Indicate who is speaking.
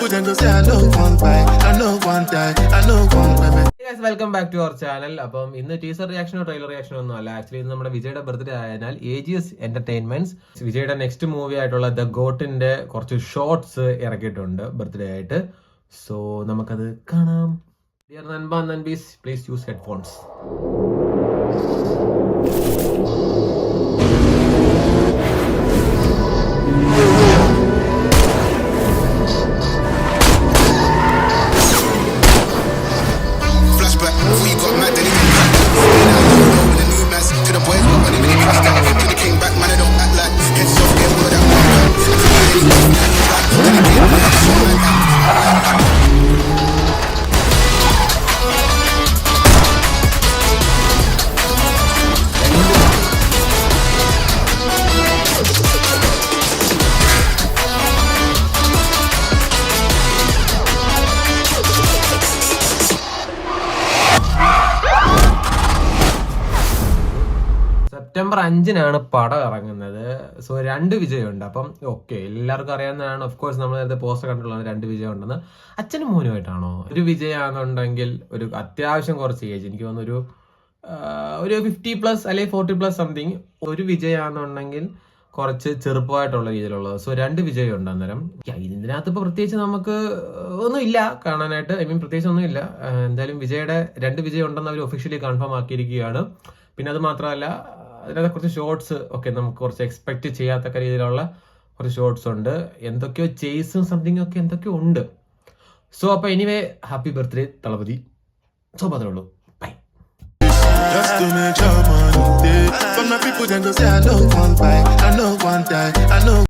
Speaker 1: people then go say I know one buy, I know one die, I know one buy.
Speaker 2: Guys welcome back to our channel. അപ്പം ഇന്ന് teaser റിയാക്ഷനോ trailer റിയാക്ഷനോ ഒന്നും അല്ല. Actually ഇന്ന് നമ്മുടെ വിജയുടെ birthday ആയതിനാൽ AGS entertainments വിജയുടെ next movie ആയിട്ടുള്ള ദ ഗോട്ടിന്റെ കുറച്ച് ഷോർട്സ് ഇറക്കിയിട്ടുണ്ട് ബർത്ത്ഡേ ആയിട്ട്. സോ നമുക്കത് കാണാം. ഡിയർ നൻബ നൻബീസ്, പ്ലീസ് യൂസ് ഹെഡ്ഫോൺസ്. സെപ്റ്റംബർ 5-നാണ് പടം ഇറങ്ങുന്നത്. സോ 2 വിജയമുണ്ട്. അപ്പം ഓക്കെ, എല്ലാവർക്കും അറിയാവുന്നതാണ്. ഓഫ് കോഴ്സ് നമ്മൾ നേരത്തെ പോസ്റ്റർ കണ്ടിട്ടുള്ളത് 2 വിജയം ഉണ്ടെന്ന്. അച്ഛനും മോനുമായിട്ടാണോ? ഒരു വിജയമാണെന്നുണ്ടെങ്കിൽ ഒരു അത്യാവശ്യം കുറച്ച് ഏജ്, എനിക്ക് തോന്നുന്നു ഒരു 50+ അല്ലെങ്കിൽ 40+ സംതിങ്. ഒരു വിജയമാണെന്നുണ്ടെങ്കിൽ കുറച്ച് ചെറുപ്പമായിട്ടുള്ള രീതിയിലുള്ളത്. സോ 2 വിജയമുണ്ട്. അന്നേരം ഇതിനകത്ത് ഇപ്പൊ പ്രത്യേകിച്ച് നമുക്ക് ഒന്നുമില്ല കാണാനായിട്ട്. പ്രത്യേകിച്ച് ഒന്നുമില്ല. എന്തായാലും വിജയുടെ 2 വിജയം ഉണ്ടെന്ന് അവർ ഒഫീഷ്യലി കൺഫേം ആക്കിയിരിക്കുകയാണ്. പിന്നെ അത് മാത്രമല്ല, അതിനകത്ത് കുറച്ച് ഷോർട്സ് ഒക്കെ നമുക്ക് കുറച്ച് എക്സ്പെക്ട് ചെയ്യാത്തക്ക രീതിയിലുള്ള കുറച്ച് ഷോർട്സ് ഉണ്ട്. എന്തൊക്കെയോ ചേസും സംതിങ് ഒക്കെ എന്തൊക്കെയോ ഉണ്ട്. സോ അപ്പൊ anyway, happy birthday Thalapathy. So മാത്രമേ ഉള്ളൂ. By.
Speaker 1: Just to make your money day. But my people then go say I know one buy, I know one die, I know